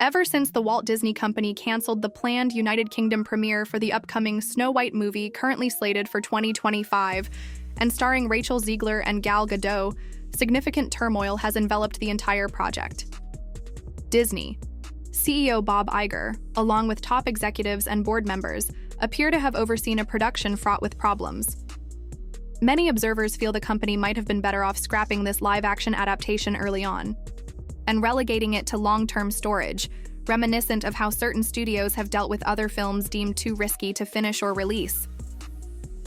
ever since the Walt Disney Company canceled the planned United Kingdom premiere for the upcoming Snow White movie currently slated for 2025 and starring Rachel Zegler and Gal Gadot, significant turmoil has enveloped the entire project. Disney CEO Bob Iger, along with top executives and board members, appear to have overseen a production fraught with problems. Many observers feel the company might have been better off scrapping this live-action adaptation early on and relegating it to long-term storage, reminiscent of how certain studios have dealt with other films deemed too risky to finish or release.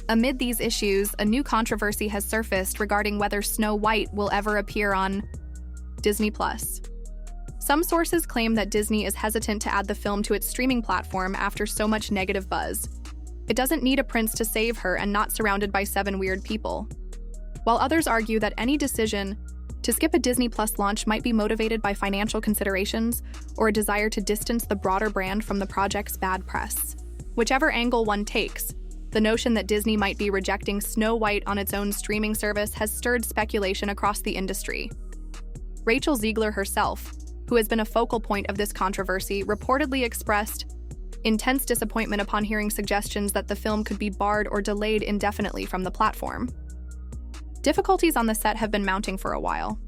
Amid these issues, a new controversy has surfaced regarding whether Snow White will ever appear on Disney+. Some sources claim that Disney is hesitant to add the film to its streaming platform after so much negative buzz. It doesn't need a prince to save her and not surrounded by 7 weird people. While others argue that any decision to skip a Disney Plus launch might be motivated by financial considerations or a desire to distance the broader brand from the project's bad press. Whichever angle one takes, the notion that Disney might be rejecting Snow White on its own streaming service has stirred speculation across the industry. Rachel Zegler herself, who has been a focal point of this controversy, reportedly expressed intense disappointment upon hearing suggestions that the film could be barred or delayed indefinitely from the platform. Difficulties on the set have been mounting for a while.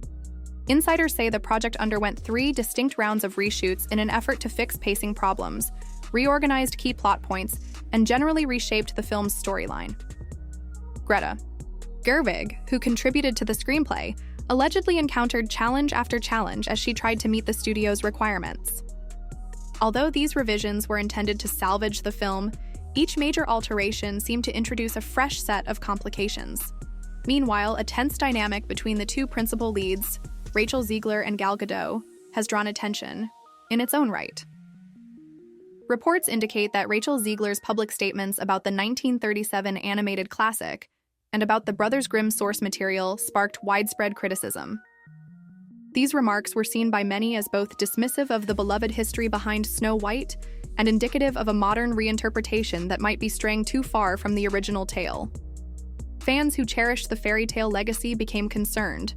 Insiders say the project underwent 3 distinct rounds of reshoots in an effort to fix pacing problems, reorganized key plot points, and generally reshaped the film's storyline. Greta Gerwig, who contributed to the screenplay, allegedly encountered challenge after challenge as she tried to meet the studio's requirements. Although these revisions were intended to salvage the film, each major alteration seemed to introduce a fresh set of complications. Meanwhile, a tense dynamic between the 2 principal leads, Rachel Zegler and Gal Gadot, has drawn attention in its own right. Reports indicate that Rachel Zegler's public statements about the 1937 animated classic and about the Brothers Grimm source material sparked widespread criticism. These remarks were seen by many as both dismissive of the beloved history behind Snow White and indicative of a modern reinterpretation that might be straying too far from the original tale. Fans who cherished the fairy tale legacy became concerned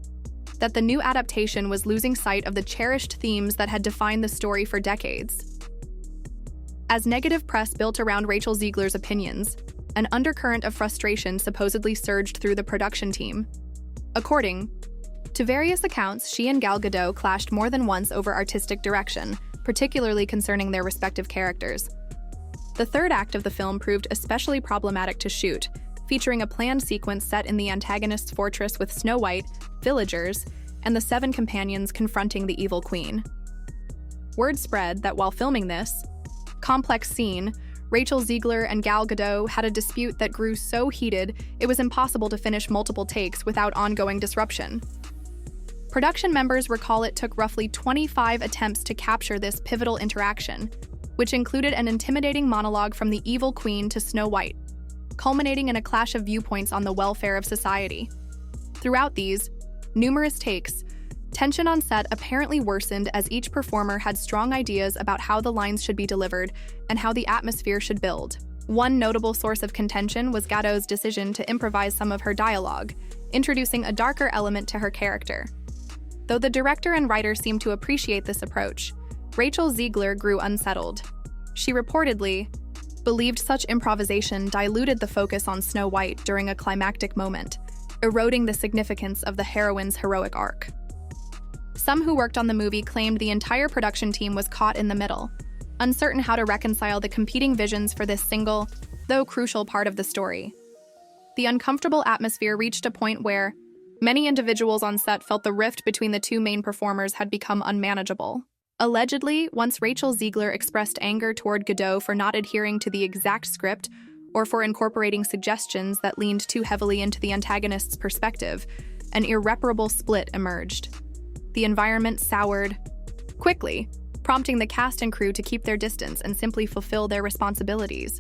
that the new adaptation was losing sight of the cherished themes that had defined the story for decades. As negative press built around Rachel Zegler's opinions, an undercurrent of frustration supposedly surged through the production team. According to various accounts, she and Gal Gadot clashed more than once over artistic direction, particularly concerning their respective characters. The third act of the film proved especially problematic to shoot, featuring a planned sequence set in the antagonist's fortress with Snow White, villagers, and the 7 companions confronting the evil queen. Word spread that while filming this complex scene, Rachel Zegler and Gal Gadot had a dispute that grew so heated it was impossible to finish multiple takes without ongoing disruption. Production members recall it took roughly 25 attempts to capture this pivotal interaction, which included an intimidating monologue from the evil queen to Snow White, culminating in a clash of viewpoints on the welfare of society. Throughout these numerous takes, tension on set apparently worsened as each performer had strong ideas about how the lines should be delivered and how the atmosphere should build. One notable source of contention was Gadot's decision to improvise some of her dialogue, introducing a darker element to her character. Though the director and writer seemed to appreciate this approach, Rachel Zegler grew unsettled. She reportedly believed such improvisation diluted the focus on Snow White during a climactic moment, eroding the significance of the heroine's heroic arc. Some who worked on the movie claimed the entire production team was caught in the middle, uncertain how to reconcile the competing visions for this single, though crucial part of the story. The uncomfortable atmosphere reached a point where many individuals on set felt the rift between the 2 main performers had become unmanageable. Allegedly, once Rachel Zegler expressed anger toward Gadot for not adhering to the exact script or for incorporating suggestions that leaned too heavily into the antagonist's perspective, an irreparable split emerged. The environment soured quickly, prompting the cast and crew to keep their distance and simply fulfill their responsibilities.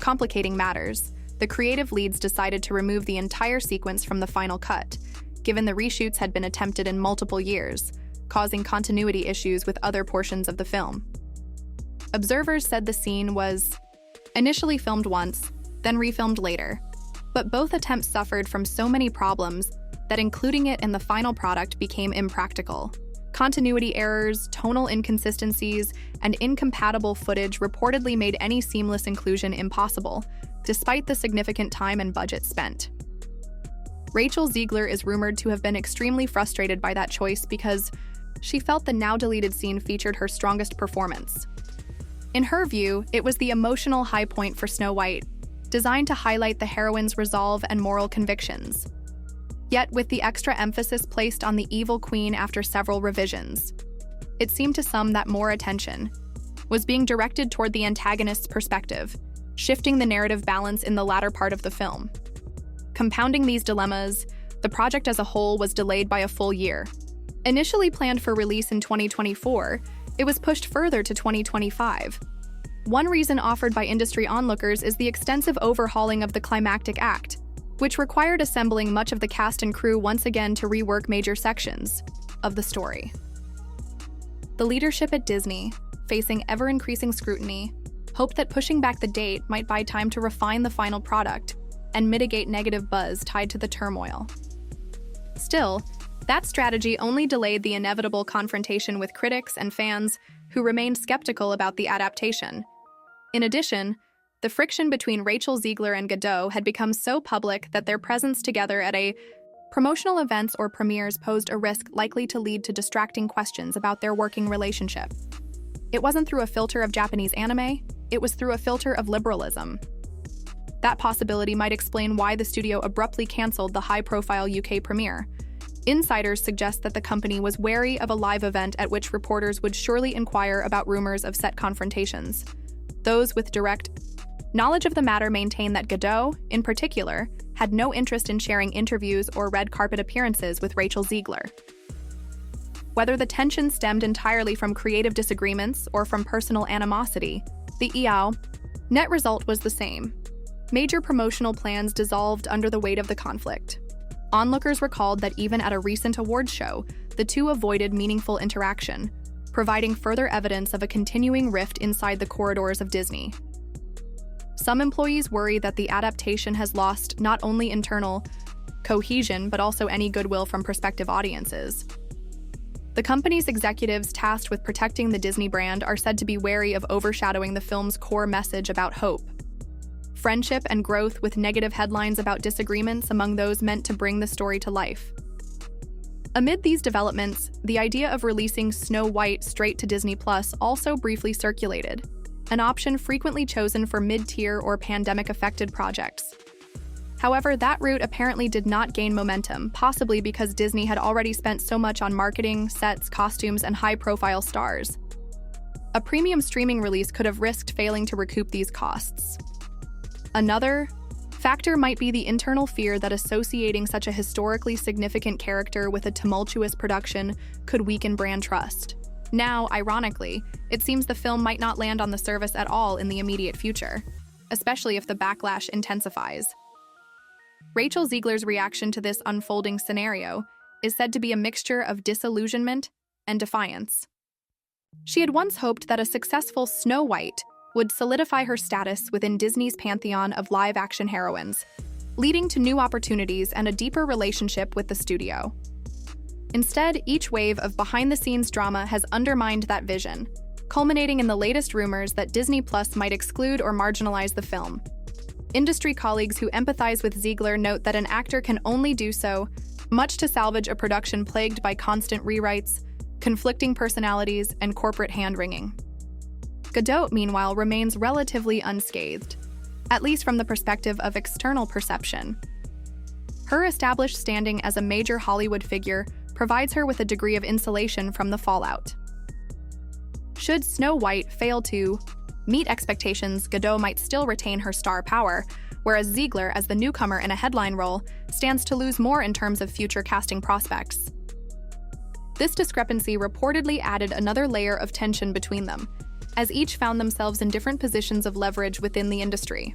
Complicating matters, the creative leads decided to remove the entire sequence from the final cut, given the reshoots had been attempted in multiple years, causing continuity issues with other portions of the film. Observers said the scene was initially filmed once, then refilmed later, but both attempts suffered from so many problems that including it in the final product became impractical. Continuity errors, tonal inconsistencies, and incompatible footage reportedly made any seamless inclusion impossible, despite the significant time and budget spent. Rachel Zegler is rumored to have been extremely frustrated by that choice because she felt the now-deleted scene featured her strongest performance. In her view, it was the emotional high point for Snow White, designed to highlight the heroine's resolve and moral convictions. Yet, with the extra emphasis placed on the evil queen after several revisions, it seemed to some that more attention was being directed toward the antagonist's perspective, shifting the narrative balance in the latter part of the film. Compounding these dilemmas, the project as a whole was delayed by a full year. Initially planned for release in 2024, it was pushed further to 2025. One reason offered by industry onlookers is the extensive overhauling of the climactic act, which required assembling much of the cast and crew once again to rework major sections of the story. The leadership at Disney, facing ever-increasing scrutiny, hoped that pushing back the date might buy time to refine the final product and mitigate negative buzz tied to the turmoil. Still, that strategy only delayed the inevitable confrontation with critics and fans who remained skeptical about the adaptation. In addition, the friction between Rachel Zegler and Godot had become so public that their presence together at promotional events or premieres posed a risk likely to lead to distracting questions about their working relationship. It wasn't through a filter of Japanese anime, it was through a filter of liberalism. That possibility might explain why the studio abruptly canceled the high-profile UK premiere. Insiders suggest that the company was wary of a live event at which reporters would surely inquire about rumors of set confrontations. Those with direct knowledge of the matter maintain that Godot, in particular, had no interest in sharing interviews or red carpet appearances with Rachel Zegler. Whether the tension stemmed entirely from creative disagreements or from personal animosity, the net result was the same. Major promotional plans dissolved under the weight of the conflict. Onlookers recalled that even at a recent awards show, the two avoided meaningful interaction, providing further evidence of a continuing rift inside the corridors of Disney. Some employees worry that the adaptation has lost not only internal cohesion, but also any goodwill from prospective audiences. The company's executives tasked with protecting the Disney brand are said to be wary of overshadowing the film's core message about hope, friendship, and growth with negative headlines about disagreements among those meant to bring the story to life. Amid these developments, the idea of releasing Snow White straight to Disney Plus also briefly circulated, an option frequently chosen for mid-tier or pandemic-affected projects. However, that route apparently did not gain momentum, possibly because Disney had already spent so much on marketing, sets, costumes, and high-profile stars. A premium streaming release could have risked failing to recoup these costs. Another factor might be the internal fear that associating such a historically significant character with a tumultuous production could weaken brand trust. Now, ironically, it seems the film might not land on the service at all in the immediate future, especially if the backlash intensifies. Rachel Zegler's reaction to this unfolding scenario is said to be a mixture of disillusionment and defiance. She had once hoped that a successful Snow White would solidify her status within Disney's pantheon of live-action heroines, leading to new opportunities and a deeper relationship with the studio. Instead, each wave of behind-the-scenes drama has undermined that vision, culminating in the latest rumors that Disney Plus might exclude or marginalize the film. Industry colleagues who empathize with Zegler note that an actor can only do so much to salvage a production plagued by constant rewrites, conflicting personalities, and corporate hand-wringing. Godot, meanwhile, remains relatively unscathed, at least from the perspective of external perception. Her established standing as a major Hollywood figure provides her with a degree of insulation from the fallout. Should Snow White fail to meet expectations, Godot might still retain her star power, whereas Zegler, as the newcomer in a headline role, stands to lose more in terms of future casting prospects. This discrepancy reportedly added another layer of tension between them, as each found themselves in different positions of leverage within the industry.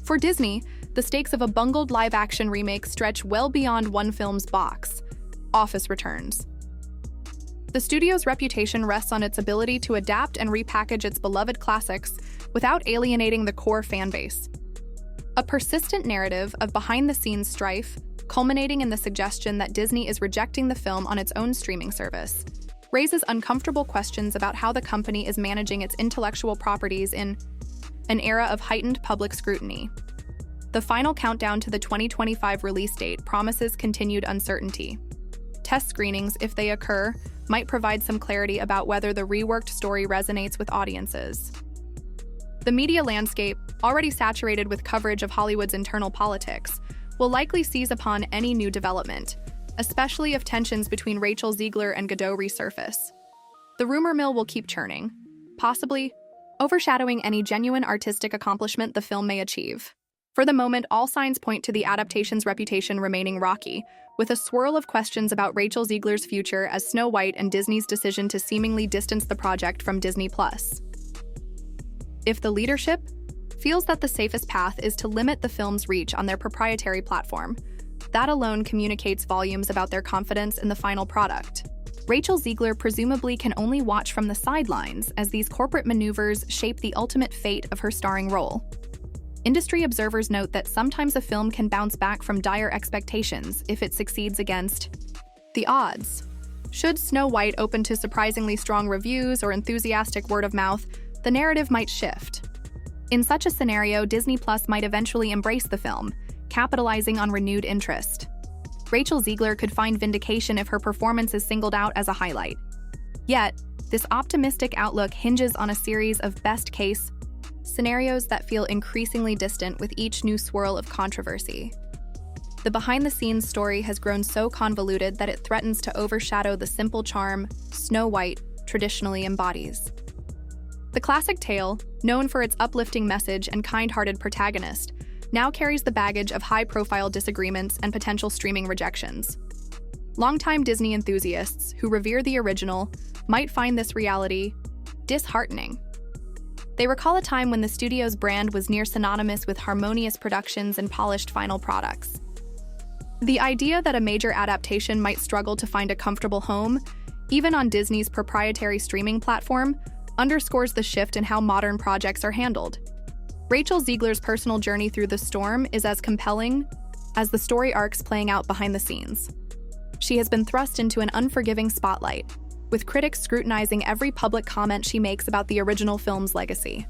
For Disney, the stakes of a bungled live-action remake stretch well beyond one film's box office returns. The studio's reputation rests on its ability to adapt and repackage its beloved classics without alienating the core fan base. A persistent narrative of behind-the-scenes strife, culminating in the suggestion that Disney is rejecting the film on its own streaming service, raises uncomfortable questions about how the company is managing its intellectual properties in an era of heightened public scrutiny. The final countdown to the 2025 release date promises continued uncertainty. Test screenings, if they occur, might provide some clarity about whether the reworked story resonates with audiences. The media landscape, already saturated with coverage of Hollywood's internal politics, will likely seize upon any new development, especially if tensions between Rachel Zegler and Godot resurface. The rumor mill will keep churning, possibly overshadowing any genuine artistic accomplishment the film may achieve. For the moment, all signs point to the adaptation's reputation remaining rocky, with a swirl of questions about Rachel Zegler's future as Snow White and Disney's decision to seemingly distance the project from Disney+. If the leadership feels that the safest path is to limit the film's reach on their proprietary platform, that alone communicates volumes about their confidence in the final product. Rachel Zegler presumably can only watch from the sidelines as these corporate maneuvers shape the ultimate fate of her starring role. Industry observers note that sometimes a film can bounce back from dire expectations if it succeeds against the odds. Should Snow White open to surprisingly strong reviews or enthusiastic word of mouth, the narrative might shift. In such a scenario, Disney Plus might eventually embrace the film, capitalizing on renewed interest. Rachel Zegler could find vindication if her performance is singled out as a highlight. Yet, this optimistic outlook hinges on a series of best-case scenarios that feel increasingly distant with each new swirl of controversy. The behind-the-scenes story has grown so convoluted that it threatens to overshadow the simple charm Snow White traditionally embodies. The classic tale, known for its uplifting message and kind-hearted protagonist, now carries the baggage of high-profile disagreements and potential streaming rejections. Longtime Disney enthusiasts who revere the original might find this reality disheartening. They recall a time when the studio's brand was near synonymous with harmonious productions and polished final products. The idea that a major adaptation might struggle to find a comfortable home, even on Disney's proprietary streaming platform, underscores the shift in how modern projects are handled. Rachel Zegler's personal journey through the storm is as compelling as the story arcs playing out behind the scenes. She has been thrust into an unforgiving spotlight, with critics scrutinizing every public comment she makes about the original film's legacy.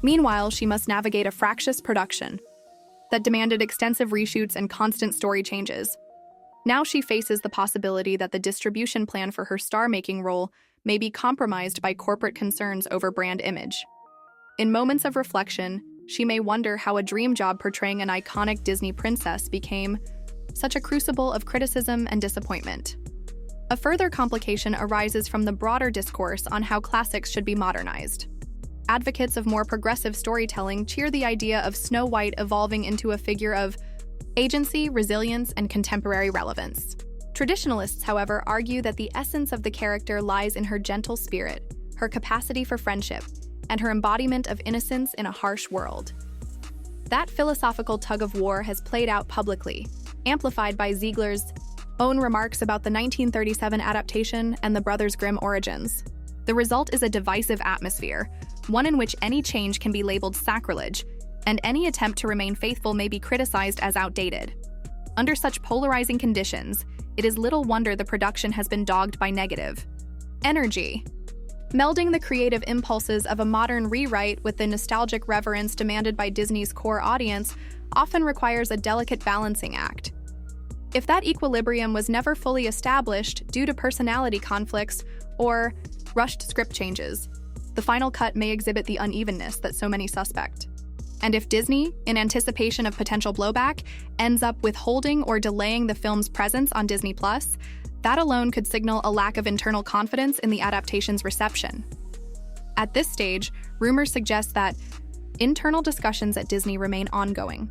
Meanwhile, she must navigate a fractious production that demanded extensive reshoots and constant story changes. Now she faces the possibility that the distribution plan for her star-making role may be compromised by corporate concerns over brand image. In moments of reflection, she may wonder how a dream job portraying an iconic Disney princess became such a crucible of criticism and disappointment. A further complication arises from the broader discourse on how classics should be modernized. Advocates of more progressive storytelling cheer the idea of Snow White evolving into a figure of agency, resilience, and contemporary relevance. Traditionalists, however, argue that the essence of the character lies in her gentle spirit, her capacity for friendship, and her embodiment of innocence in a harsh world. That philosophical tug-of-war has played out publicly, amplified by Zegler's own remarks about the 1937 adaptation and the Brothers Grimm origins. The result is a divisive atmosphere, one in which any change can be labeled sacrilege, and any attempt to remain faithful may be criticized as outdated. Under such polarizing conditions, it is little wonder the production has been dogged by negative energy. Melding the creative impulses of a modern rewrite with the nostalgic reverence demanded by Disney's core audience often requires a delicate balancing act. If that equilibrium was never fully established due to personality conflicts or rushed script changes, the final cut may exhibit the unevenness that so many suspect. And if Disney, in anticipation of potential blowback, ends up withholding or delaying the film's presence on Disney+, that alone could signal a lack of internal confidence in the adaptation's reception. At this stage, rumors suggest that internal discussions at Disney remain ongoing.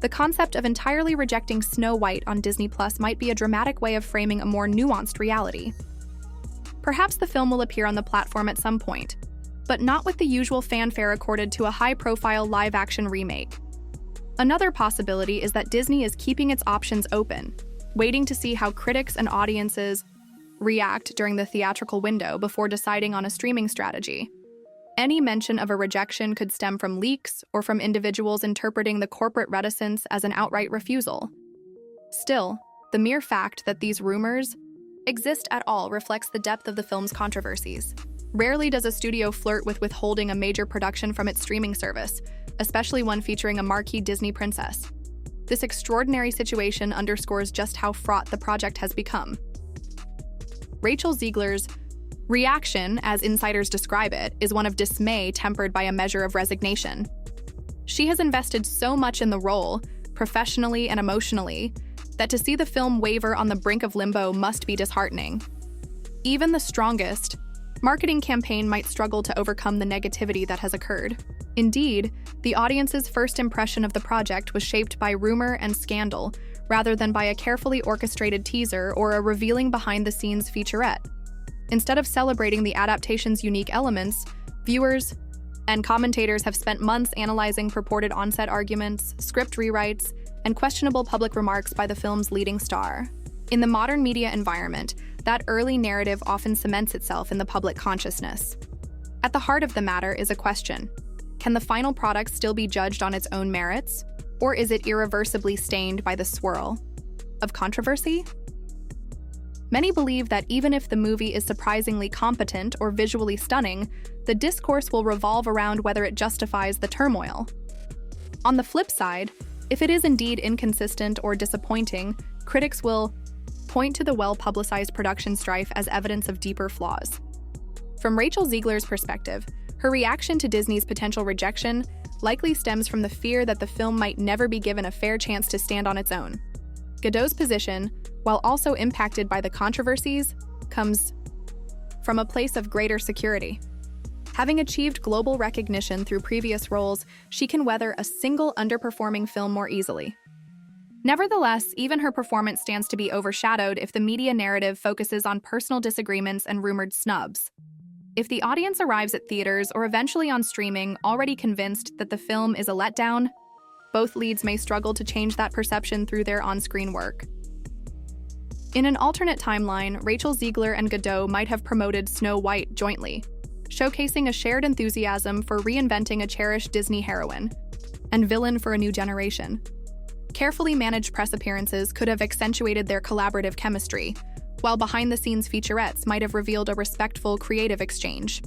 The concept of entirely rejecting Snow White on Disney+ might be a dramatic way of framing a more nuanced reality. Perhaps the film will appear on the platform at some point, but not with the usual fanfare accorded to a high-profile live-action remake. Another possibility is that Disney is keeping its options open, waiting to see how critics and audiences react during the theatrical window before deciding on a streaming strategy. Any mention of a rejection could stem from leaks or from individuals interpreting the corporate reticence as an outright refusal. Still, the mere fact that these rumors exist at all reflects the depth of the film's controversies. Rarely does a studio flirt with withholding a major production from its streaming service, especially one featuring a marquee Disney princess. This extraordinary situation underscores just how fraught the project has become. Rachel Zegler's reaction, as insiders describe it, is one of dismay tempered by a measure of resignation. She has invested so much in the role, professionally and emotionally, that to see the film waver on the brink of limbo must be disheartening. Even the strongest marketing campaign might struggle to overcome the negativity that has occurred. Indeed, the audience's first impression of the project was shaped by rumor and scandal, rather than by a carefully orchestrated teaser or a revealing behind-the-scenes featurette. Instead of celebrating the adaptation's unique elements, viewers and commentators have spent months analyzing purported on-set arguments, script rewrites, and questionable public remarks by the film's leading star. In the modern media environment, that early narrative often cements itself in the public consciousness. At the heart of the matter is a question: can the final product still be judged on its own merits, or is it irreversibly stained by the swirl of controversy? Many believe that even if the movie is surprisingly competent or visually stunning, the discourse will revolve around whether it justifies the turmoil. On the flip side, if it is indeed inconsistent or disappointing, critics will point to the well-publicized production strife as evidence of deeper flaws. From Rachel Zegler's perspective, her reaction to Disney's potential rejection likely stems from the fear that the film might never be given a fair chance to stand on its own. Godot's position, while also impacted by the controversies, comes from a place of greater security. Having achieved global recognition through previous roles, she can weather a single underperforming film more easily. Nevertheless, even her performance stands to be overshadowed if the media narrative focuses on personal disagreements and rumored snubs. If the audience arrives at theaters or eventually on streaming already convinced that the film is a letdown, both leads may struggle to change that perception through their on-screen work. In an alternate timeline, Rachel Zegler and Godot might have promoted Snow White jointly, showcasing a shared enthusiasm for reinventing a cherished Disney heroine and villain for a new generation. Carefully managed press appearances could have accentuated their collaborative chemistry, while behind-the-scenes featurettes might have revealed a respectful creative exchange.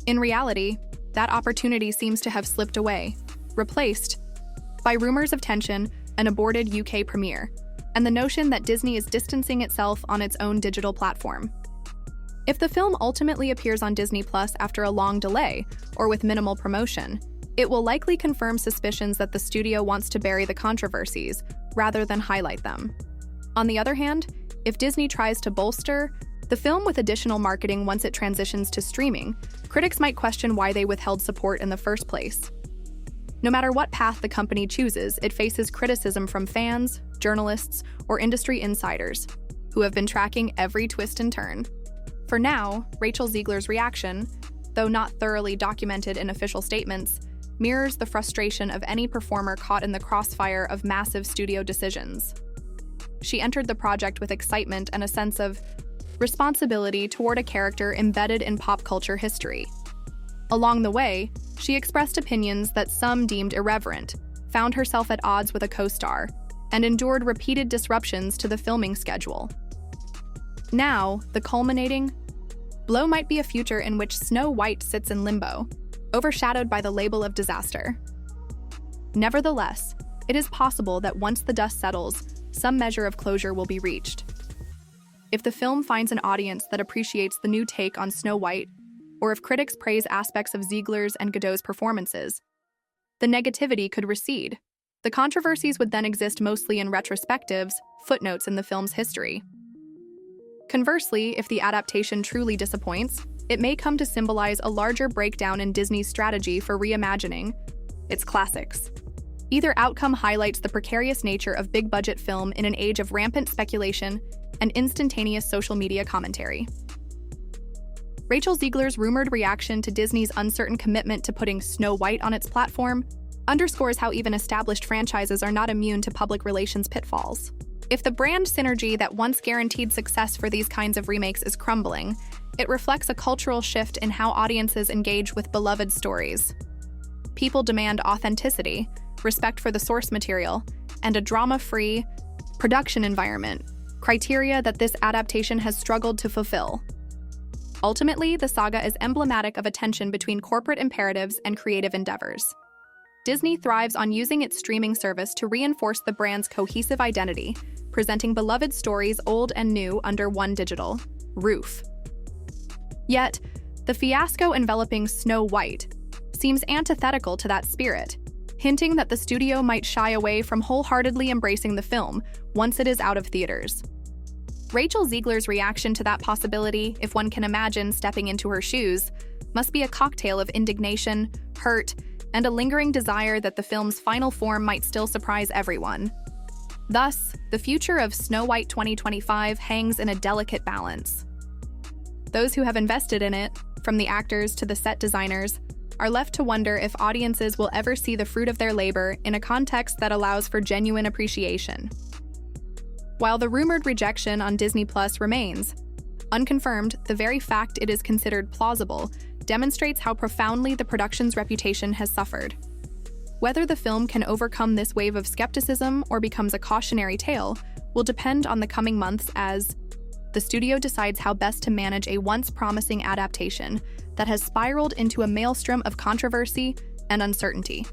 In reality, that opportunity seems to have slipped away, replaced by rumors of tension, an aborted UK premiere, and the notion that Disney is distancing itself on its own digital platform. If the film ultimately appears on Disney Plus after a long delay, or with minimal promotion, it will likely confirm suspicions that the studio wants to bury the controversies rather than highlight them. On the other hand, if Disney tries to bolster the film with additional marketing once it transitions to streaming, critics might question why they withheld support in the first place. No matter what path the company chooses, it faces criticism from fans, journalists, or industry insiders who have been tracking every twist and turn. For now, Rachel Zegler's reaction, though not thoroughly documented in official statements, mirrors the frustration of any performer caught in the crossfire of massive studio decisions. She entered the project with excitement and a sense of responsibility toward a character embedded in pop culture history. Along the way, she expressed opinions that some deemed irreverent, found herself at odds with a co-star, and endured repeated disruptions to the filming schedule. Now, the culminating blow might be a future in which Snow White sits in limbo, overshadowed by the label of disaster. Nevertheless, it is possible that once the dust settles, some measure of closure will be reached. If the film finds an audience that appreciates the new take on Snow White, or if critics praise aspects of Zegler's and Godot's performances, the negativity could recede. The controversies would then exist mostly in retrospectives, footnotes in the film's history. Conversely, if the adaptation truly disappoints, it may come to symbolize a larger breakdown in Disney's strategy for reimagining its classics. Either outcome highlights the precarious nature of big-budget film in an age of rampant speculation and instantaneous social media commentary. Rachel Zegler's rumored reaction to Disney's uncertain commitment to putting Snow White on its platform underscores how even established franchises are not immune to public relations pitfalls. If the brand synergy that once guaranteed success for these kinds of remakes is crumbling, it reflects a cultural shift in how audiences engage with beloved stories. People demand authenticity, respect for the source material, and a drama-free production environment criteria that this adaptation has struggled to fulfill. Ultimately, the saga is emblematic of a tension between corporate imperatives and creative endeavors. Disney thrives on using its streaming service to reinforce the brand's cohesive identity, presenting beloved stories old and new under one digital roof. Yet, the fiasco enveloping Snow White seems antithetical to that spirit, hinting that the studio might shy away from wholeheartedly embracing the film once it is out of theaters. Rachel Zegler's reaction to that possibility, if one can imagine stepping into her shoes, must be a cocktail of indignation, hurt, and a lingering desire that the film's final form might still surprise everyone. Thus, the future of Snow White 2025 hangs in a delicate balance. Those who have invested in it, from the actors to the set designers, are left to wonder if audiences will ever see the fruit of their labor in a context that allows for genuine appreciation. While the rumored rejection on Disney Plus remains unconfirmed, the very fact it is considered plausible demonstrates how profoundly the production's reputation has suffered. Whether the film can overcome this wave of skepticism or becomes a cautionary tale will depend on the coming months as the studio decides how best to manage a once promising adaptation that has spiraled into a maelstrom of controversy and uncertainty.